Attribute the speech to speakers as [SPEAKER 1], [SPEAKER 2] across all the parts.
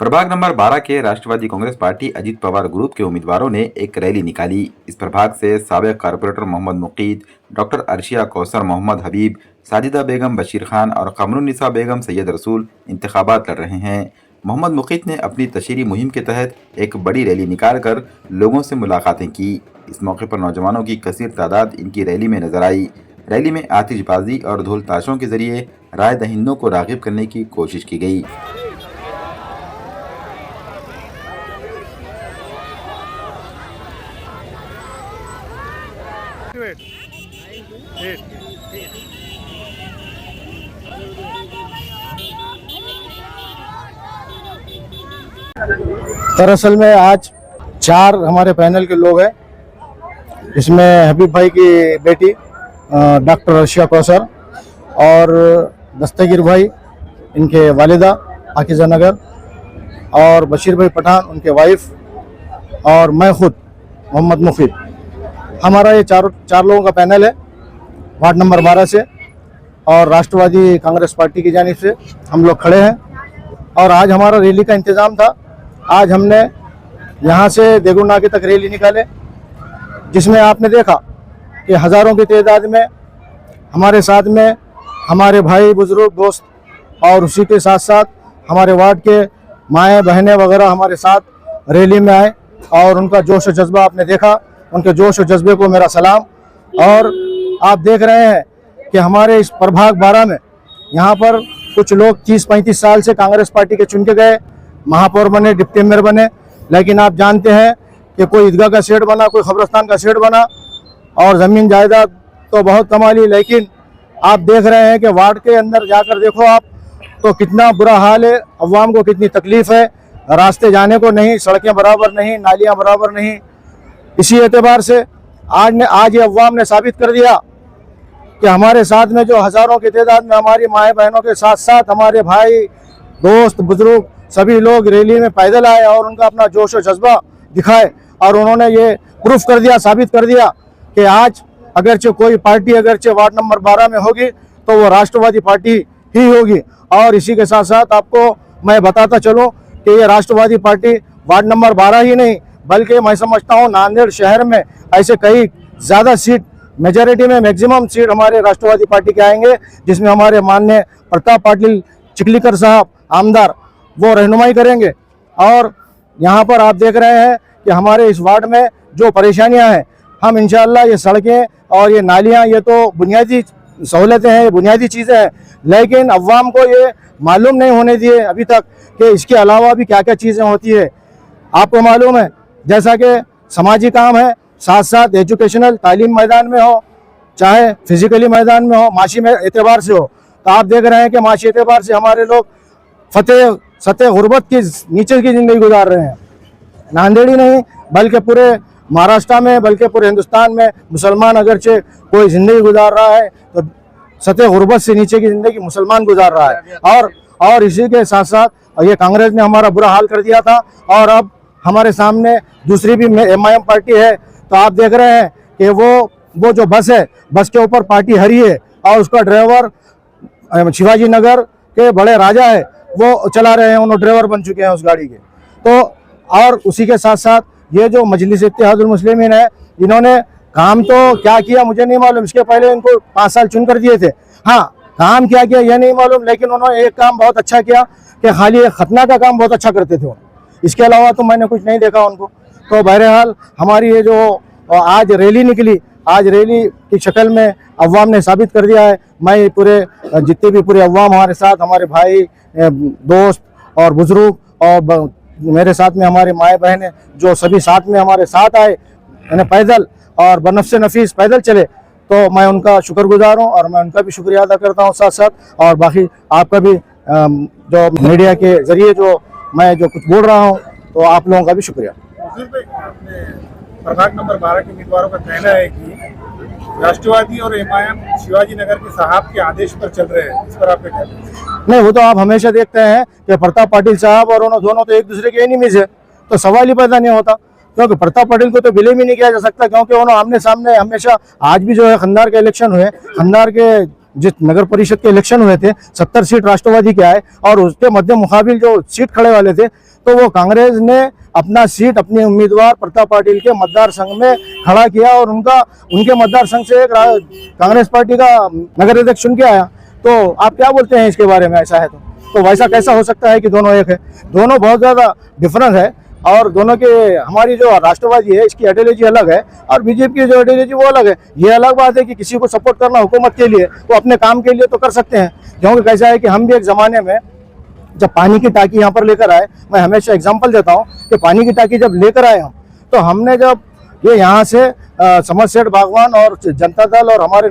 [SPEAKER 1] प्रभाग नंबर 12 के राष्ट्रवादी Congress party Ajit Pawar group के उम्मीदवारों ने एक रैली निकाली। इस प्रभाग से साबिक कारपोरेटर मोहम्मद मुकीद, डॉक्टर अर्शिया कौसर, मोहम्मद हबीब, साजिदा बेगम बशीर खान और कमरुन्निसा बेगम सैयद रसूल इंतखाबात लड़ रहे हैं। मोहम्मद मुकीद ने अपनी तशहीरी मुहिम के तहत एक बड़ी रैली निकालकर लोगों से मुलाकातें की। इस मौके पर नौजवानों की कसीर तादाद इनकी रैली में नजर आई। रैली में आतिशबाजी और ढोल ताशों के जरिए राय दहिंदों को राग़िब करने की कोशिश की गई।
[SPEAKER 2] दरअसल में आज 4 हमारे पैनल के लोग हैं, इसमें हबीब भाई की बेटी डॉक्टर अर्शिया कौसर और दस्तगीर भाई इनके वालिदा पाकिजा नगर और बशीर भाई पठान उनके वाइफ और मैं खुद मोहम्मद मुफीद। हमारा ये चार लोगों का पैनल है वार्ड नंबर 12 से और राष्ट्रवादी कांग्रेस पार्टी की जानिब से हम लोग खड़े हैं। और आज हमारा रैली का इंतज़ाम था। आज हमने यहाँ से देगुन नाके तक रैली निकाले, जिसमें आपने देखा कि हज़ारों की तादाद में हमारे साथ में हमारे भाई बुजुर्ग दोस्त और उसी के साथ साथ हमारे वार्ड के माएँ बहनें वगैरह हमारे साथ रैली में आए और उनका जोश और जज्बा आपने देखा। उनके जोश और जज्बे को मेरा सलाम। और आप देख रहे हैं कि हमारे इस प्रभाग 12 में यहाँ पर कुछ लोग 30-35 साल से कांग्रेस पार्टी के चुन के गए, महापौर बने, डिप्टी मेयर बने, लेकिन आप जानते हैं कि कोई ईदगाह का शेड बना, कोई खबरस्तान का शेड बना और ज़मीन जायदाद तो बहुत कमा ली। लेकिन आप देख रहे हैं कि वार्ड के अंदर जाकर देखो आप तो कितना बुरा हाल है, अवाम को कितनी तकलीफ़ है, रास्ते जाने को नहीं, सड़कें बराबर नहीं, नालियाँ बराबर नहीं। इसी एतबार से आज ये अवाम ने साबित कर दिया कि हमारे साथ में जो हज़ारों की तादाद में हमारी माएँ बहनों के साथ साथ हमारे भाई दोस्त बुजुर्ग सभी लोग रैली में पैदल आए और उनका अपना जोश और जज्बा दिखाए और उन्होंने ये प्रूफ कर दिया, साबित कर दिया कि आज अगरचे कोई पार्टी अगरचे वार्ड नंबर 12 में होगी तो वो राष्ट्रवादी पार्टी ही होगी। और इसी के साथ साथ आपको मैं बताता चलूँ कि ये राष्ट्रवादी पार्टी वार्ड नंबर 12 ही नहीं बल्कि मैं समझता हूँ नांदेड़ शहर में ऐसे कई ज़्यादा सीट, मेजॉरिटी में मैक्सिमम सीट हमारे राष्ट्रवादी पार्टी के आएंगे, जिसमें हमारे माननीय प्रताप पाटिल चिखलीकर साहब आमदार वो रहनुमाई करेंगे। और यहाँ पर आप देख रहे हैं कि हमारे इस वार्ड में जो परेशानियाँ हैं, हम इंशाअल्लाह ये सड़कें और ये नालियाँ ये तो बुनियादी सहूलतें हैं, ये बुनियादी चीज़ें हैं, लेकिन अवाम को ये मालूम नहीं होने दिए अभी तक कि इसके अलावा भी क्या क्या चीज़ें होती है। आपको मालूम है जैसा कि समाजी काम है, साथ साथ एजुकेशनल तालीम मैदान में हो, चाहे फिजिकली मैदान में हो, माशी में एतबार से हो, तो आप देख रहे हैं कि माशी एतबार से हमारे लोग सतह गुर्बत की नीचे की ज़िंदगी गुजार रहे हैं। नांदेड़ ही नहीं बल्कि पूरे महाराष्ट्र में बल्कि पूरे हिंदुस्तान में मुसलमान अगरचे कोई ज़िंदगी गुजार रहा है तो सतह गुर्बत से नीचे की ज़िंदगी मुसलमान गुजार रहा है। और इसी के साथ साथ ये कांग्रेस ने हमारा बुरा हाल कर दिया था और अब हमारे सामने दूसरी भी MIM पार्टी है। तो आप देख रहे हैं कि वो जो बस है, बस के ऊपर पार्टी हरी है और उसका ड्राइवर शिवाजी नगर के बड़े राजा है, वो चला रहे हैं, उन्होंने ड्राइवर बन चुके हैं उस गाड़ी के। तो और उसी के साथ साथ ये जो मजलिस इत्तेहादुल मुस्लिमीन है, इन्होंने काम तो क्या किया मुझे नहीं मालूम, इसके पहले इनको 5 साल चुन कर दिए थे। हाँ, काम क्या किया यह नहीं मालूम, लेकिन उन्होंने एक काम बहुत अच्छा किया कि खाली खतना का काम बहुत अच्छा करते थे। इसके अलावा तो मैंने कुछ नहीं देखा उनको। तो बहरहाल हमारी ये जो आज रैली निकली, आज रैली की शक्ल में अवाम ने साबित कर दिया है। मैं पूरे जितने भी पूरे अवाम हमारे साथ, हमारे भाई दोस्त और बुजुर्ग और मेरे साथ में हमारे माएँ बहनें जो सभी साथ में हमारे साथ आए, यानी पैदल और बनफ्से नफीस पैदल चले, तो मैं उनका शुक्रगुजार हूँ और मैं उनका भी शुक्रिया अदा करता हूँ साथ साथ। और बाकी आपका भी जो मीडिया के जरिए जो मैं जो कुछ बोल रहा हूँ तो आप लोगों का भी शुक्रिया।
[SPEAKER 3] प्रभाग नंबर 12 के उम्मीदवारों का कहना है कि राष्ट्रवादी और MIM शिवाजी नगर के साहब के आदेश पर चल रहे हैं, इस पर आपका क्या कहना है?
[SPEAKER 2] नहीं, वो तो आप हमेशा देखते हैं कि प्रताप पाटिल साहब और उन्होंने दोनों तो एक दूसरे के एनिमीज है, तो सवाल ही पैदा नहीं होता। क्योंकि प्रताप पाटिल को तो ब्लेम ही नहीं किया जा सकता, क्योंकि उन्होंने आमने सामने हमेशा, आज भी जो है खंडार के इलेक्शन हुए, खंडार के जिस नगर परिषद के इलेक्शन हुए थे 70 सीट राष्ट्रवादी के आए और उसके मध्य मुकाबिल जो सीट खड़े वाले थे तो वो कांग्रेस ने अपना सीट अपने उम्मीदवार प्रताप पाटिल के मतदार संघ में खड़ा किया और उनके मतदार संघ से एक कांग्रेस पार्टी का नगर अध्यक्ष चुन के आया। तो आप क्या बोलते हैं इसके बारे में? ऐसा है तो वैसा कैसा हो सकता है कि दोनों एक है? दोनों बहुत ज़्यादा डिफरेंस है और दोनों के हमारी जो राष्ट्रवादी है इसकी आइडियोलॉजी अलग है और बीजेपी की जो आइडियोलॉजी वो अलग है। ये अलग बात है कि किसी को सपोर्ट करना हुकूमत के लिए वो अपने काम के लिए तो कर सकते हैं, क्योंकि कैसा है कि हम भी एक ज़माने में जब पानी की टाकी यहाँ पर लेकर आए, मैं हमेशा एग्जांपल देता हूँ कि पानी की टाकी जब लेकर आए हम तो हमने जब ये यहाँ से समरसेट बागवान और जनता दल और हमारे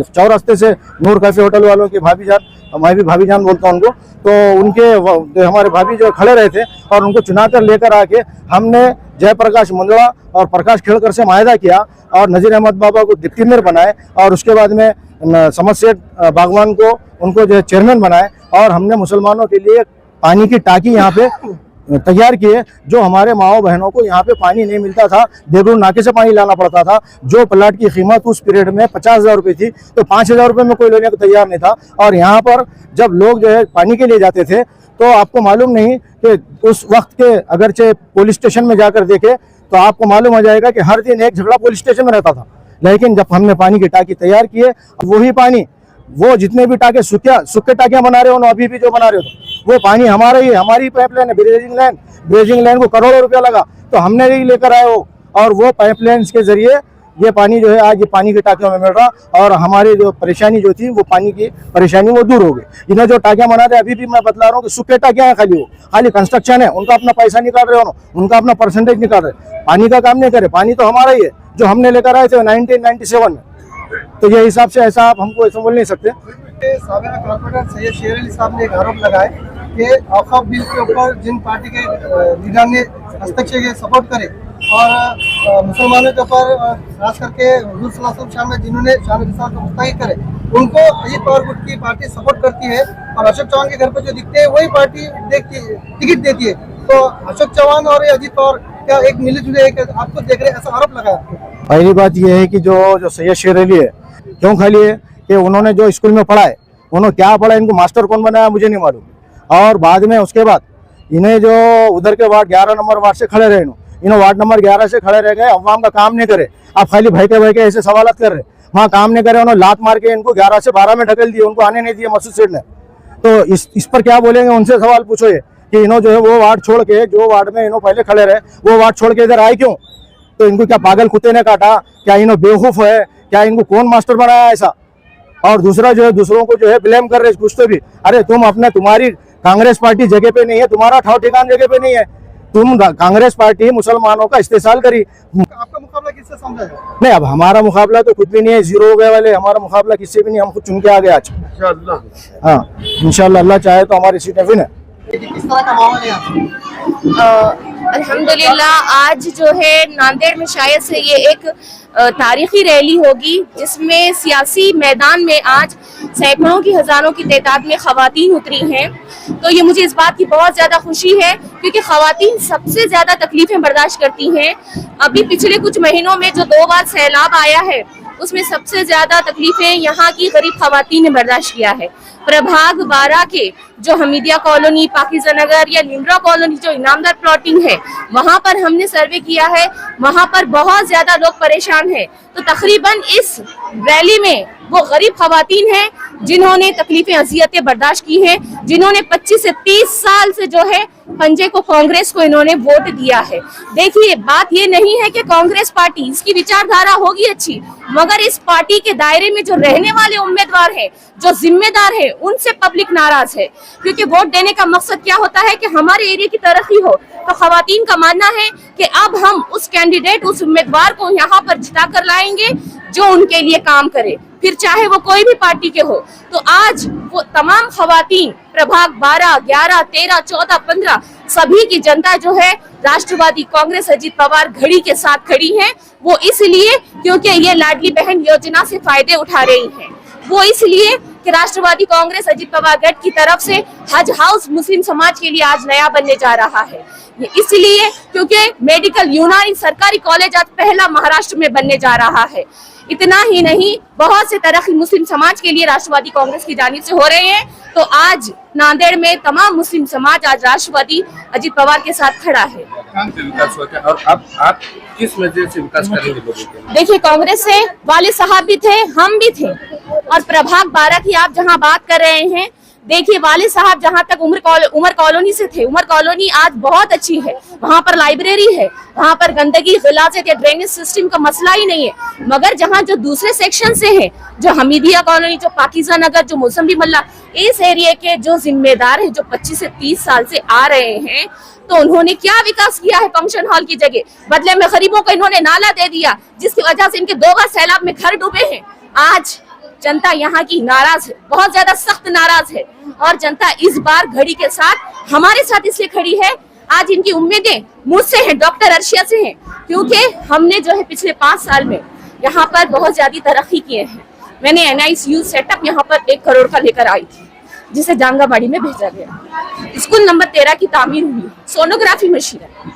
[SPEAKER 2] चौरास्ते से नूर कैफे होटल वालों की भाभी जान, मैं भी भाभी जान बोलता हूँ उनको, तो उनके हमारे भाभी जो खड़े रहे थे और उनको चुनाकर लेकर आके हमने जयप्रकाश मुंदड़ा और प्रकाश खेड़कर से मायदा किया और नजीर अहमद बाबा को डिप्टी मेयर बनाए और उसके बाद में समरसेट बागवान को उनको जो है चेयरमैन बनाए और हमने मुसलमानों के लिए पानी की टाकी यहाँ पे तैयार किए। जो हमारे माओ बहनों को यहाँ पे पानी नहीं मिलता था, देवरूर नाके से पानी लाना पड़ता था, जो प्लाट की कीमत उस पीरियड में 50,000 रुपये थी तो 5,000 रुपये में कोई लेने को तैयार नहीं था। और यहाँ पर जब लोग जो है पानी के लिए जाते थे तो आपको मालूम नहीं कि उस वक्त के अगरचे पुलिस स्टेशन में जाकर देखे तो आपको मालूम हो जाएगा कि हर दिन एक झगड़ा पुलिस स्टेशन में रहता था। लेकिन जब हमने पानी की टाकी तैयार किए, वही पानी वो जितने भी टाके सूखे टाकियां बना रहे हो ना अभी भी जो बना रहे हो वो पानी हमारा ही, हमारी पाइपलाइन है। ब्रेजिंग लाइन को करोड़ों रुपया लगा तो हमने ही लेकर आए हो और वो पाइपलाइन के जरिए ये पानी जो है आज ये पानी की टाकियों में मिल रहा और हमारी जो परेशानी जो थी वो पानी की परेशानी वो दूर हो गई। इन्हें जो टाकियां बना रहे अभी भी मैं बतला रहा हूँ कि सूखे टाकियां हैं, खाली कंस्ट्रक्शन है, उनका अपना पैसा निकाल रहे हो, उनका अपना परसेंटेज निकाल रहे, पानी का काम नहीं करे। पानी तो हमारा ही है जो हमने लेकर आए थे 1997 में। तो ये हिसाब से ऐसा आप हमको ऐसा बोल नहीं सकते।
[SPEAKER 4] साबिक़ कॉर्पोरेटर सैयद शेर अली साहब ने एक आरोप लगाए कि औक़ाफ़ बिल के ऊपर जिन पार्टी के लीडर ने हस्तक्षेप के सपोर्ट करे और मुसलमानों के ऊपर खास करके हुज़ूर सल्लल्लाहु अलैहि वसल्लम शामिल जिन्होंने शामिल को मुस्तहिक करे उनको अजीत पवार गुट की पार्टी सपोर्ट करती है और अशोक चौहान के घर पर जो दिखते हैं वही पार्टी टिकट देती है। तो अशोक चौहान और अजीत पवार क्या एक मिले जुले आपको देख रहे ऐसा आरोप लगाया?
[SPEAKER 2] पहली बात यह है कि जो सैयद शेर अली है क्यों खाली है कि उन्होंने जो स्कूल में पढ़ा है, उन्होंने क्या पढ़ा, इनको मास्टर कौन बनाया मुझे नहीं मालूम। और बाद में उसके बाद इन्हें जो उधर के वार्ड 11 नंबर वार्ड से खड़े रहे, इन्होंने वार्ड नंबर 11 से खड़े रह गए, अवाम का काम नहीं करे। आप खाली भयके ऐसे सवालत कर रहे, वहाँ काम नहीं करे, उन्होंने लात मार के इनको 11 से 12 में ढकेल दिए, उनको आने नहीं दिए मसूद सेठ ने। तो इस पर क्या बोलेंगे? उनसे सवाल पूछो ये कि इन्हों जो है वो वार्ड छोड़ के, जो वार्ड में इन्हों पहले खड़े रहे वो वार्ड छोड़ के इधर आए क्यों? तो इनको क्या पागल कुत्ते ने काटा? क्या इन्हों बेवकूफ है? क्या इनको कौन मास्टर बनाया ऐसा? और दूसरा जो है दूसरों को जो है ब्लेम कर रहे पूछते भी, अरे तुम्हारी कांग्रेस पार्टी जगह पे नहीं है, तुम्हारा ठाव ठिकान जगह पे नहीं है, तुम कांग्रेस पार्टी मुसलमानों का इस्तेसाल करी।
[SPEAKER 4] आपका मुकाबला किससे समझा है?
[SPEAKER 2] नहीं, अब हमारा मुकाबला तो कुछ भी नहीं है, जीरो हो गए वाले, हमारा मुकाबला किससे भी नहीं, हम खुद चुन के आ गए आज। हाँ इंशाल्लाह, अल्लाह चाहे तो हमारी सीटें विन है।
[SPEAKER 4] किस तरह का माहौल है यहाँ?
[SPEAKER 5] अल्हम्दुलिल्लाह आज जो है नांदेड़ में शायद से ये एक तारीखी रैली होगी जिसमें सियासी मैदान में आज सैकड़ों की हजारों की तादाद में खवातीन उतरी हैं। तो ये मुझे इस बात की बहुत ज़्यादा खुशी है क्योंकि खवातीन सबसे ज़्यादा तकलीफ़ें बर्दाश्त करती हैं। अभी पिछले कुछ महीनों में जो 2 बार सैलाब आया है उसमें सबसे ज़्यादा तकलीफ़ें यहाँ की गरीब खवातीन ने बर्दाश्त किया है। प्रभाग 12 के जो हमीदिया कॉलोनी, पाकिज़ा नगर या लिमरा कॉलोनी जो इनामदार प्लॉटिंग है वहाँ पर हमने सर्वे किया है, वहाँ पर बहुत ज़्यादा लोग परेशान हैं। तो तकरीबन इस रैली में वो गरीब खवातीन हैं जिन्होंने तकलीफें अजियतें बर्दाश्त की हैं, जिन्होंने 25 से 30 साल से जो है पंजे को कांग्रेस को इन्होंने वोट दिया है। देखिए बात ये नहीं है कि कांग्रेस पार्टी इसकी विचारधारा होगी अच्छी, मगर इस पार्टी के दायरे में जो रहने वाले उम्मीदवार हैं, जो जिम्मेदार हैं, उनसे पब्लिक नाराज है। क्योंकि वोट देने का मकसद क्या होता है कि हमारे एरिया की तरक्की हो। तो खवातीन का मानना है कि अब हम उस कैंडिडेट, उस उम्मीदवार को यहाँ पर जिता कर लाएंगे जो उनके लिए काम करे, फिर चाहे वो कोई भी पार्टी के हो। तो आज वो तमाम खवातीन प्रभाग 12, 11, 13, 14, 15 सभी की जनता जो है राष्ट्रवादी कांग्रेस अजीत पवार घड़ी के साथ खड़ी है। वो इसलिए क्योंकि ये लाडली बहन योजना से फायदे उठा रही हैं, वो इसलिए कि राष्ट्रवादी कांग्रेस अजीत पवार गठ की तरफ से हज हाउस मुस्लिम समाज के लिए आज नया बनने जा रहा है। ये इसलिए क्योंकि मेडिकल यूनानी सरकारी कॉलेज आज पहला महाराष्ट्र में बनने जा रहा है। इतना ही नहीं, बहुत से तरक्की मुस्लिम समाज के लिए राष्ट्रवादी कांग्रेस की जानिब से हो रहे हैं। तो आज नांदेड़ में तमाम मुस्लिम समाज आज राष्ट्रवादी अजीत पवार के साथ खड़ा है।
[SPEAKER 6] काम से विकास हुआ क्या, और अब आप किस वजह से विकास करेंगे लोगों के लिए?
[SPEAKER 5] देखिए, कांग्रेस से वाले साहब भी थे, हम भी थे, और प्रभाग 12 की आप जहां बात कर रहे हैं, देखिए वाले साहब जहां तक उमर कॉलोनी से थे, उमर कॉलोनी आज बहुत अच्छी है, वहां पर लाइब्रेरी है, वहां पर गंदगी गिलाजत या ड्रेनेज सिस्टम का मसला ही नहीं है। मगर जहां जो दूसरे सेक्शन से है, जो हमीदिया कॉलोनी, जो पाकिजा नगर, जो मौसमी मल्ला, इस एरिया के जो जिम्मेदार है, जो 25 से 30 साल से आ रहे हैं, तो उन्होंने क्या विकास किया है? फंक्शन हॉल की जगह बदले में गरीबों को इन्होंने नाला दे दिया, जिसकी वजह से इनके 2 बार सैलाब में घर डूबे हैं। आज जनता यहाँ की नाराज है, बहुत ज्यादा सख्त नाराज है, और जनता इस बार घड़ी के साथ हमारे साथ इसलिए खड़ी है। आज इनकी उम्मीदें मुझसे हैं, डॉक्टर अर्शिया से हैं, क्योंकि हमने जो है पिछले 5 साल में यहाँ पर बहुत ज्यादा तरक्की किए हैं। मैंने NICU सेटअप यहाँ पर 1 करोड़ का लेकर आई थी, जिसे जांगाबाड़ी में भेजा गया। स्कूल नंबर 13 की तामीर हुई, सोनोग्राफी मशीन है,